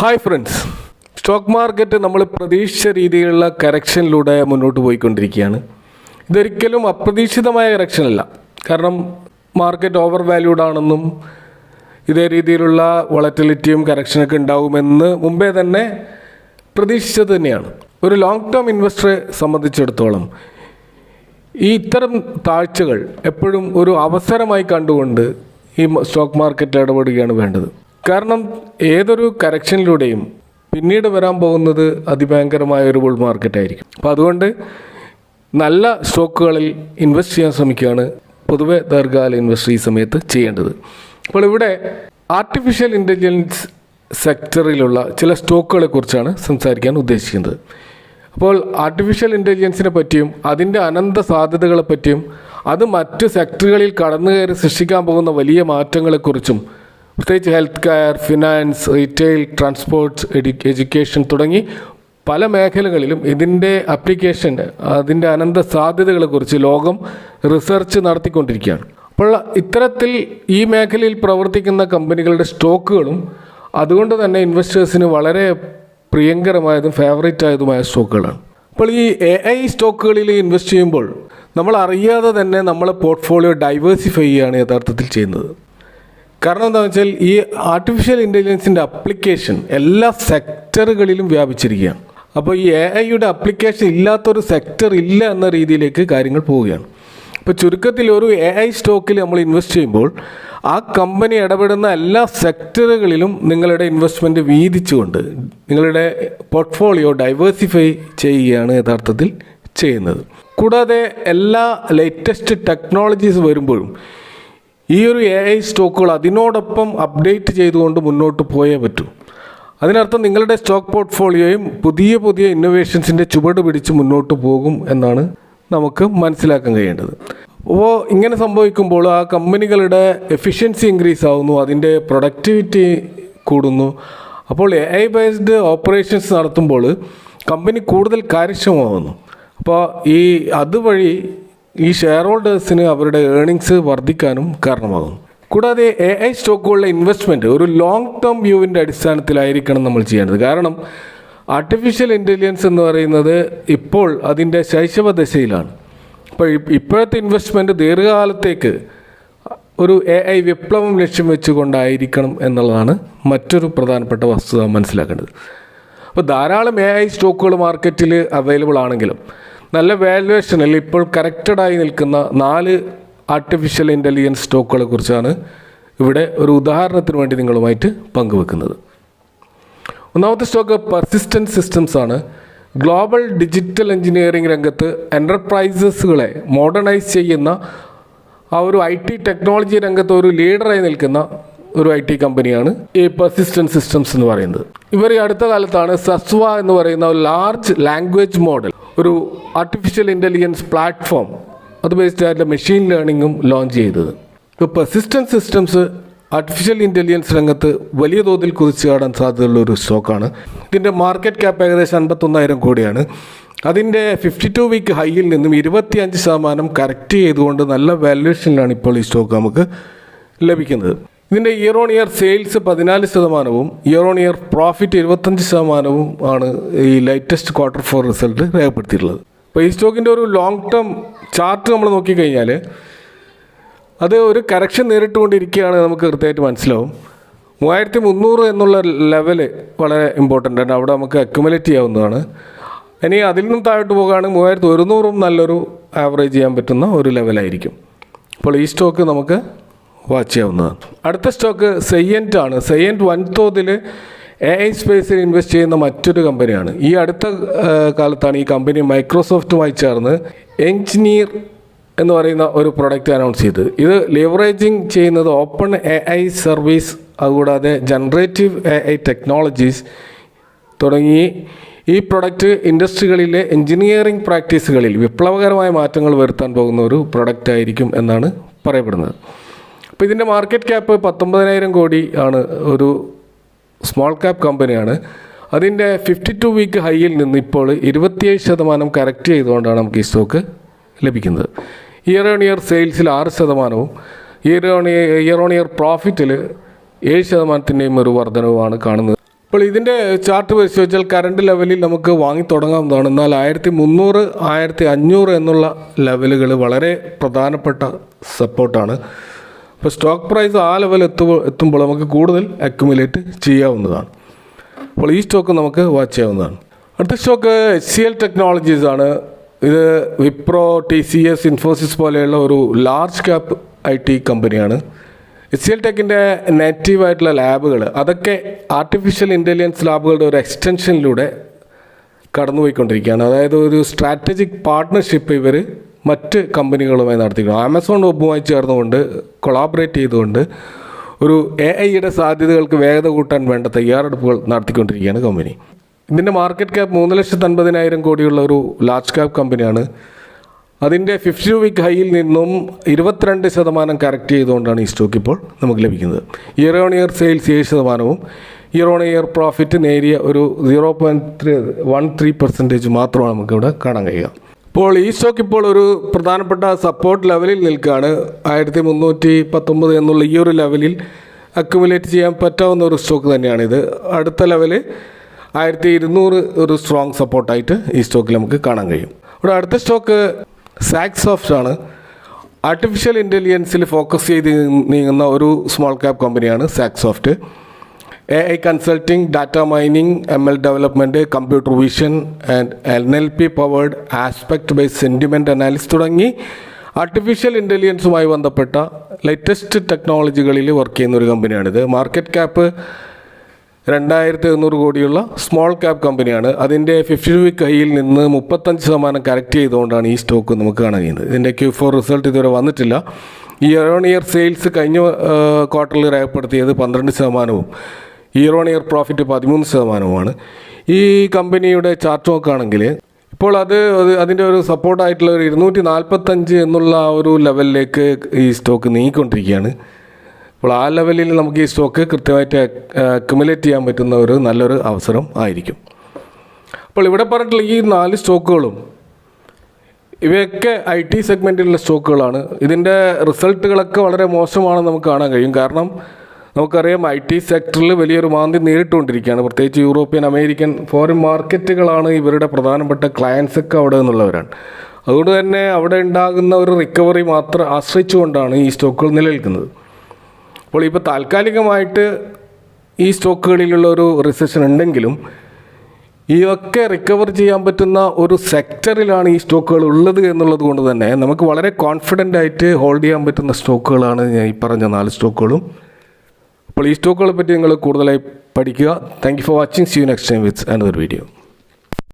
Hi friends, stock market നമ്മൾ പ്രതീക്ഷിച്ച രീതിയിലുള്ള കറക്ഷനിലൂടെ മുന്നോട്ട് പോയിക്കൊണ്ടിരിക്കുകയാണ്. ഇതൊരിക്കലും അപ്രതീക്ഷിതമായ കറക്ഷനല്ല. കാരണം മാർക്കറ്റ് ഓവർ വാല്യൂഡ് ആണെന്നും ഇതേ രീതിയിലുള്ള വോളറ്റിലിറ്റിയും കറക്ഷനൊക്കെ ഉണ്ടാവുമെന്ന് മുമ്പേ തന്നെ പ്രതീക്ഷിച്ചത് തന്നെയാണ്. ഒരു ലോങ് ടേം ഇൻവെസ്റ്ററെ സംബന്ധിച്ചിടത്തോളം ഇത്തരം താഴ്ചകൾ എപ്പോഴും ഒരു അവസരമായി കണ്ടുകൊണ്ട് ഈ സ്റ്റോക്ക് മാർക്കറ്റിൽ ഇടപെടുകയാണ് വേണ്ടത്. കാരണം ഏതൊരു കറക്ഷനിലൂടെയും പിന്നീട് വരാൻ പോകുന്നത് അതിഭയങ്കരമായ ഒരു ബുൾ മാർക്കറ്റായിരിക്കും. അപ്പോൾ അതുകൊണ്ട് നല്ല സ്റ്റോക്കുകളിൽ ഇൻവെസ്റ്റ് ചെയ്യാൻ ശ്രമിക്കുകയാണ് പൊതുവെ ദീർഘകാല ഇൻവെസ്റ്റ് ഈ സമയത്ത് ചെയ്യേണ്ടത്. അപ്പോൾ ഇവിടെ ആർട്ടിഫിഷ്യൽ ഇൻ്റലിജൻസ് സെക്ടറിലുള്ള ചില സ്റ്റോക്കുകളെ കുറിച്ചാണ് സംസാരിക്കാൻ ഉദ്ദേശിക്കുന്നത്. അപ്പോൾ ആർട്ടിഫിഷ്യൽ ഇൻ്റലിജൻസിനെ പറ്റിയും അതിൻ്റെ അനന്ത സാധ്യതകളെ പറ്റിയും അത് മറ്റ് സെക്ടറുകളിൽ കടന്നു കയറി സൃഷ്ടിക്കാൻ പോകുന്ന വലിയ മാറ്റങ്ങളെക്കുറിച്ചും പ്രത്യേകിച്ച് health care, finance, retail, transport, education തുടങ്ങി പല മേഖലകളിലും ഇതിൻ്റെ ആപ്ലിക്കേഷൻ, അതിൻ്റെ അനന്ത സാധ്യതകളെക്കുറിച്ച് ലോകം റിസർച്ച് നടത്തിക്കൊണ്ടിരിക്കുകയാണ്. അപ്പോൾ ഇത്തരത്തിൽ ഈ മേഖലയിൽ പ്രവർത്തിക്കുന്ന കമ്പനികളുടെ സ്റ്റോക്കുകളും അതുകൊണ്ട് തന്നെ ഇൻവെസ്റ്റേഴ്സിന് വളരെ പ്രിയങ്കരമായതും ഫേവറേറ്റ് ആയതുമായ സ്റ്റോക്കുകളാണ്. അപ്പോൾ ഈ AI സ്റ്റോക്കുകളിൽ ഇൻവെസ്റ്റ് ചെയ്യുമ്പോൾ നമ്മൾ അറിയാതെ തന്നെ നമ്മളെ പോർട്ട്ഫോളിയോ ഡൈവേഴ്സിഫൈ ചെയ്യുകയാണ് യഥാർത്ഥത്തിൽ ചെയ്യുന്നത്. കാരണം എന്താണെന്ന് വെച്ചാൽ ഈ ആർട്ടിഫിഷ്യൽ ഇൻ്റലിജൻസിൻ്റെ അപ്ലിക്കേഷൻ എല്ലാ സെക്ടറുകളിലും വ്യാപിച്ചിരിക്കുകയാണ്. അപ്പോൾ ഈ AIയുടെ അപ്ലിക്കേഷൻ ഇല്ലാത്തൊരു സെക്ടർ ഇല്ല എന്ന രീതിയിലേക്ക് കാര്യങ്ങൾ പോവുകയാണ്. ഇപ്പോൾ ചുരുക്കത്തിൽ ഒരു AI സ്റ്റോക്കിൽ നമ്മൾ ഇൻവെസ്റ്റ് ചെയ്യുമ്പോൾ ആ കമ്പനി ഇടപെടുന്ന എല്ലാ സെക്ടറുകളിലും നിങ്ങളുടെ ഇൻവെസ്റ്റ്മെൻറ്റ് വീതിച്ചുകൊണ്ട് നിങ്ങളുടെ പോർട്ട്ഫോളിയോ ഡൈവേഴ്സിഫൈ ചെയ്യുകയാണ് യഥാർത്ഥത്തിൽ ചെയ്യുന്നത്. കൂടാതെ എല്ലാ ലേറ്റസ്റ്റ് ടെക്നോളജീസ് വരുമ്പോഴും ഈ ഒരു AI സ്റ്റോക്കുകൾ അതിനോടൊപ്പം അപ്ഡേറ്റ് ചെയ്തുകൊണ്ട് മുന്നോട്ട് പോയേ പറ്റൂ. അതിനർത്ഥം നിങ്ങളുടെ സ്റ്റോക്ക് പോർട്ട്ഫോളിയോയും പുതിയ പുതിയ ഇന്നോവേഷൻസിൻ്റെ ചുവട് പിടിച്ച് മുന്നോട്ട് പോകും എന്നാണ് നമുക്ക് മനസ്സിലാക്കാൻ കഴിയേണ്ടത്. അപ്പോൾ ഇങ്ങനെ സംഭവിക്കുമ്പോൾ ആ കമ്പനികളുടെ എഫിഷ്യൻസി ഇൻക്രീസ് ആവുന്നു, അതിൻ്റെ പ്രൊഡക്ടിവിറ്റി കൂടുന്നു. അപ്പോൾ AI ബേസ്ഡ് ഓപ്പറേഷൻസ് നടത്തുമ്പോൾ കമ്പനി കൂടുതൽ കാര്യക്ഷമമാകുന്നു. അപ്പോൾ അതുവഴി ഈ ഷെയർ ഹോൾഡേഴ്സിന് അവരുടെ ഏർണിങ്സ് വർദ്ധിക്കാനും കാരണമാകും. കൂടാതെ AI സ്റ്റോക്കുകളിലെ ഇൻവെസ്റ്റ്മെൻറ്റ് ഒരു ലോങ് ടേം വ്യൂവിൻ്റെ അടിസ്ഥാനത്തിലായിരിക്കണം നമ്മൾ ചെയ്യേണ്ടത്. കാരണം ആർട്ടിഫിഷ്യൽ ഇൻ്റലിജൻസ് എന്ന് പറയുന്നത് ഇപ്പോൾ അതിൻ്റെ ശൈശവ ദശയിലാണ്. അപ്പോൾ ഇപ്പോഴത്തെ ഇൻവെസ്റ്റ്മെൻറ്റ് ദീർഘകാലത്തേക്ക് ഒരു AI വിപ്ലവം ലക്ഷ്യം വെച്ചുകൊണ്ടായിരിക്കണം എന്നുള്ളതാണ് മറ്റൊരു പ്രധാനപ്പെട്ട വസ്തുത മനസ്സിലാക്കേണ്ടത്. അപ്പോൾ ധാരാളം AI സ്റ്റോക്കുകൾ മാർക്കറ്റിൽ അവൈലബിൾ ആണെങ്കിലും നല്ല വാല്യുവേഷനിൽ ഇപ്പോൾ കറക്റ്റഡായി നിൽക്കുന്ന 4 ആർട്ടിഫിഷ്യൽ ഇൻ്റലിജൻസ് സ്റ്റോക്കുകളെ കുറിച്ചാണ് ഇവിടെ ഒരു ഉദാഹരണത്തിന് വേണ്ടി നിങ്ങളുമായിട്ട് പങ്കുവെക്കുന്നത്. ഒന്നാമത്തെ സ്റ്റോക്ക് പെർസിസ്റ്റൻറ്റ് സിസ്റ്റംസ് ആണ്. ഗ്ലോബൽ ഡിജിറ്റൽ എഞ്ചിനീയറിംഗ് രംഗത്ത് എൻ്റർപ്രൈസസുകളെ മോഡേണൈസ് ചെയ്യുന്ന ആ ഒരു IT ടെക്നോളജി രംഗത്ത് ഒരു ലീഡറായി നിൽക്കുന്ന ഒരു IT കമ്പനിയാണ് ഈ പെർസിസ്റ്റൻറ്റ് സിസ്റ്റംസ് എന്ന് പറയുന്നത്. ഇവർ ഈ അടുത്ത കാലത്താണ് സസ്വ എന്ന് പറയുന്ന ഒരു ലാർജ് ലാംഗ്വേജ് മോഡൽ, ഒരു ആർട്ടിഫിഷ്യൽ ഇൻ്റലിജൻസ് പ്ലാറ്റ്ഫോം, അത് ബേസ്ഡ് ആയിട്ടുള്ള മെഷീൻ ലേണിങ്ങും ലോഞ്ച് ചെയ്തത്. ഇപ്പോൾ പെർസിസ്റ്റൻറ്റ് സിസ്റ്റംസ് ആർട്ടിഫിഷ്യൽ ഇൻ്റലിജൻസ് രംഗത്ത് വലിയ തോതിൽ കുതിച്ചു ചാടാൻ സാധ്യതയുള്ള ഒരു സ്റ്റോക്കാണ്. ഇതിൻ്റെ മാർക്കറ്റ് ക്യാപ്പ് ഏകദേശം 51,000 കോടിയാണ്. അതിൻ്റെ 52 വീക്ക് ഹൈയിൽ നിന്നും 25% കറക്റ്റ് ചെയ്തുകൊണ്ട് നല്ല വാല്യുവേഷനിലാണ് ഇപ്പോൾ ഈ സ്റ്റോക്ക് നമുക്ക് ലഭിക്കുന്നത്. ഇതിൻ്റെ year on year sales 14%, year on year profit 25% ആണ് ഈ ലേറ്റസ്റ്റ് ക്വാർട്ടർ 4 റിസൾട്ട് രേഖപ്പെടുത്തിയിട്ടുള്ളത്. അപ്പോൾ ഈ സ്റ്റോക്കിൻ്റെ ഒരു ലോങ് ടേം ചാർട്ട് നമ്മൾ നോക്കിക്കഴിഞ്ഞാൽ അത് ഒരു കറക്ഷൻ നേരിട്ടുകൊണ്ടിരിക്കുകയാണ്, നമുക്ക് കൃത്യമായിട്ട് മനസ്സിലാവും. 3300 എന്നുള്ള ലെവല് വളരെ ഇമ്പോർട്ടൻ്റ് ആണ്. അവിടെ നമുക്ക് അക്യുമുലേറ്റ് ചെയ്യാവുന്നതാണ്. ഇനി അതിൽ നിന്നും താഴോട്ട് പോകുകയാണെങ്കിൽ 3100 നല്ലൊരു ആവറേജ് ചെയ്യാൻ പറ്റുന്ന ഒരു ലെവലായിരിക്കും. അപ്പോൾ ഈ സ്റ്റോക്ക് നമുക്ക് വാച്ച് ചെയ്യാവുന്നതാണ്. അടുത്ത സ്റ്റോക്ക് സെയ്യൻറ്റ് ആണ്. സെയ്യൻറ്റ് വൻതോതിൽ AI സ്പേസിൽ ഇൻവെസ്റ്റ് ചെയ്യുന്ന മറ്റൊരു കമ്പനിയാണ്. ഈ അടുത്ത കാലത്താണ് ഈ കമ്പനി മൈക്രോസോഫ്റ്റുമായി ചേർന്ന് എൻജിനീയർ എന്ന് പറയുന്ന ഒരു പ്രൊഡക്റ്റ് അനൗൺസ് ചെയ്തത്. ഇത് ലിവറേജിങ് ചെയ്യുന്നത് ഓപ്പൺ AI സർവീസ്, അതുകൂടാതെ ജനറേറ്റീവ് AI ടെക്നോളജീസ് തുടങ്ങി ഈ പ്രൊഡക്റ്റ് ഇൻഡസ്ട്രികളിലെ എൻജിനീയറിംഗ് പ്രാക്ടീസുകളിൽ വിപ്ലവകരമായ മാറ്റങ്ങൾ വരുത്താൻ പോകുന്ന ഒരു പ്രൊഡക്റ്റ് ആയിരിക്കും എന്നാണ് പറയപ്പെടുന്നത്. അപ്പോൾ ഇതിൻ്റെ മാർക്കറ്റ് ക്യാപ്പ് 19,000 കോടി ആണ്. ഒരു സ്മോൾ ക്യാപ്പ് കമ്പനിയാണ്. അതിൻ്റെ 52 വീക്ക് ഹൈയിൽ നിന്ന് ഇപ്പോൾ 27% കറക്റ്റ് ചെയ്തുകൊണ്ടാണ് നമുക്ക് ഈ സ്റ്റോക്ക് ലഭിക്കുന്നത്. ഇയർ ഓൺ ഇയർ സെയിൽസിൽ 6%, ഇയർ ഓൺ ഇയർ പ്രോഫിറ്റിൽ 7% ഒരു വർധനവുമാണ് കാണുന്നത്. അപ്പോൾ ഇതിൻ്റെ ചാർട്ട് പരിശോധിച്ചാൽ കറണ്ട് ലെവലിൽ നമുക്ക് വാങ്ങി തുടങ്ങാവുന്നതാണ്. എന്നാൽ 1300, 1500 എന്നുള്ള ലെവലുകൾ വളരെ പ്രധാനപ്പെട്ട സപ്പോർട്ടാണ്. അപ്പോൾ സ്റ്റോക്ക് പ്രൈസ് ആ ലെവൽ എത്തുമ്പോൾ നമുക്ക് കൂടുതൽ അക്യുമുലേറ്റ് ചെയ്യാവുന്നതാണ്. അപ്പോൾ ഈ സ്റ്റോക്ക് നമുക്ക് വാച്ച് ചെയ്യാവുന്നതാണ്. അടുത്ത സ്റ്റോക്ക് HCL ടെക്നോളജീസ് ആണ്. ഇത് വിപ്രോ, TCS, ഇൻഫോസിസ് പോലെയുള്ള ഒരു ലാർജ് ക്യാപ്പ് IT കമ്പനിയാണ്. HCL ടെക്കിൻ്റെ നേറ്റീവായിട്ടുള്ള ലാബുകൾ അതൊക്കെ ആർട്ടിഫിഷ്യൽ ഇൻ്റലിജൻസ് ലാബുകളുടെ ഒരു എക്സ്റ്റൻഷനിലൂടെ കടന്നുപോയിക്കൊണ്ടിരിക്കുകയാണ്. അതായത് ഒരു സ്ട്രാറ്റജിക് പാർട്ട്ണർഷിപ്പ് ഇവർ മറ്റ് കമ്പനികളുമായി നടത്തിക്കുന്നു. ആമസോൺ വെബുമായി ചേർന്നുകൊണ്ട് കൊളാബറേറ്റ് ചെയ്തുകൊണ്ട് ഒരു AI സാധ്യതകൾക്ക് വേഗത കൂട്ടാൻ വേണ്ട തയ്യാറെടുപ്പുകൾ നടത്തിക്കൊണ്ടിരിക്കുകയാണ് കമ്പനി. ഇതിൻ്റെ മാർക്കറ്റ് ക്യാപ്പ് 3,50,000 കോടിയുള്ള ഒരു ലാർജ് ക്യാപ്പ് കമ്പനിയാണ്. അതിൻ്റെ 50 വീക്ക് ഹൈയിൽ നിന്നും 22% കറക്റ്റ് ചെയ്തുകൊണ്ടാണ് ഈ സ്റ്റോക്ക് ഇപ്പോൾ നമുക്ക് ലഭിക്കുന്നത്. Year on year sales 7%, year on year profit നേരിയ ഒരു 0.13% മാത്രമാണ് നമുക്കിവിടെ കാണാൻ കഴിയുക. ഇപ്പോൾ ഈ സ്റ്റോക്ക് ഇപ്പോൾ ഒരു പ്രധാനപ്പെട്ട സപ്പോർട്ട് ലെവലിൽ നിൽക്കുകയാണ്. 1319 എന്നുള്ള ഈ ഒരു ലെവലിൽ അക്യുമുലേറ്റ് ചെയ്യാൻ പറ്റാവുന്ന ഒരു സ്റ്റോക്ക് തന്നെയാണിത്. അടുത്ത ലെവല് 1200 ഒരു സ്ട്രോങ് സപ്പോർട്ടായിട്ട് ഈ സ്റ്റോക്കിൽ നമുക്ക് കാണാൻ കഴിയും. ഇവിടെ അടുത്ത സ്റ്റോക്ക് സാക്സോഫ്റ്റ് ആണ്. ആർട്ടിഫിഷ്യൽ ഇൻ്റലിജൻസിൽ ഫോക്കസ് ചെയ്ത് നീങ്ങുന്ന ഒരു സ്മോൾ ക്യാപ്പ് കമ്പനിയാണ് സാക്സോഫ്റ്റ്. AI consulting, data mining, ML development, computer vision and NLP powered aspect based sentiment analysis തുടങ്ങി ആർട്ടിഫിഷ്യൽ ഇൻ്റലിജൻസുമായി ബന്ധപ്പെട്ട ലേറ്റസ്റ്റ് ടെക്നോളജികളിൽ വർക്ക് ചെയ്യുന്ന ഒരു കമ്പനിയാണിത്. മാർക്കറ്റ് ക്യാപ്പ് 2,100 കോടിയുള്ള സ്മോൾ ക്യാപ്പ് കമ്പനിയാണ്. അതിൻ്റെ 50 വീക്ക് ഹൈയിൽ നിന്ന് 35% കറക്റ്റ് ചെയ്തുകൊണ്ടാണ് ഈ സ്റ്റോക്ക് നമുക്ക് കാണാൻ കഴിയുന്നത്. ഇതിൻ്റെ Q4 റിസൾട്ട് ഇതുവരെ വന്നിട്ടില്ല. ഇയർ ഓൺ ഇയർ സെയിൽസ് കഴിഞ്ഞ ക്വാർട്ടറിൽ രേഖപ്പെടുത്തിയത് 12%, ഇയർ ഓൺ ഇയർ പ്രോഫിറ്റ് 13%. ഈ കമ്പനിയുടെ ചാർട്ട് നോക്കുകയാണെങ്കിൽ ഇപ്പോൾ അതിൻ്റെ ഒരു സപ്പോർട്ടായിട്ടുള്ള ഒരു 245 എന്നുള്ള ഒരു ലെവലിലേക്ക് ഈ സ്റ്റോക്ക് നീങ്ങിക്കൊണ്ടിരിക്കുകയാണ്. അപ്പോൾ ആ ലെവലിൽ നമുക്ക് ഈ സ്റ്റോക്ക് കൃത്യമായിട്ട് അക്യുമുലേറ്റ് ചെയ്യാൻ പറ്റുന്ന ഒരു നല്ലൊരു അവസരം ആയിരിക്കും. അപ്പോൾ ഇവിടെ പറഞ്ഞിട്ടുള്ള ഈ 4 സ്റ്റോക്കുകളും ഇവയൊക്കെ IT സെഗ്മെൻറ്റിലുള്ള സ്റ്റോക്കുകളാണ്. ഇതിൻ്റെ റിസൾട്ടുകളൊക്കെ വളരെ മോശമാണെന്ന് നമുക്ക് കാണാൻ കഴിയും. കാരണം നമുക്കറിയാം IT സെക്ടറിൽ വലിയൊരു മാന്ദ്യം നേരിട്ടുകൊണ്ടിരിക്കുകയാണ്. പ്രത്യേകിച്ച് യൂറോപ്യൻ, അമേരിക്കൻ, ഫോറിൻ മാർക്കറ്റുകളാണ് ഇവരുടെ പ്രധാനപ്പെട്ട ക്ലയൻസൊക്കെ അവിടെ നിന്നുള്ളവരാണ്. അതുകൊണ്ട് തന്നെ അവിടെ ഉണ്ടാകുന്ന ഒരു റിക്കവറി മാത്രം ആശ്രയിച്ചുകൊണ്ടാണ് ഈ സ്റ്റോക്കുകൾ നിലനിൽക്കുന്നത്. അപ്പോൾ ഇപ്പോൾ താൽക്കാലികമായിട്ട് ഈ സ്റ്റോക്കുകളിലുള്ള ഒരു റിസഷൻ ഉണ്ടെങ്കിലും ഇതൊക്കെ റിക്കവർ ചെയ്യാൻ പറ്റുന്ന ഒരു സെക്ടറിലാണ് ഈ സ്റ്റോക്കുകൾ ഉള്ളത് എന്നുള്ളത് കൊണ്ട് തന്നെ നമുക്ക് വളരെ കോൺഫിഡൻ്റ് ആയിട്ട് ഹോൾഡ് ചെയ്യാൻ പറ്റുന്ന സ്റ്റോക്കുകളാണ് ഞാൻ ഈ പറഞ്ഞ 4 സ്റ്റോക്കുകളും. അപ്പോൾ ഈ സ്റ്റോക്കുകളെ പറ്റി നിങ്ങൾ കൂടുതലായി പഠിക്കുക. Thank you for watching. See you next time with another video.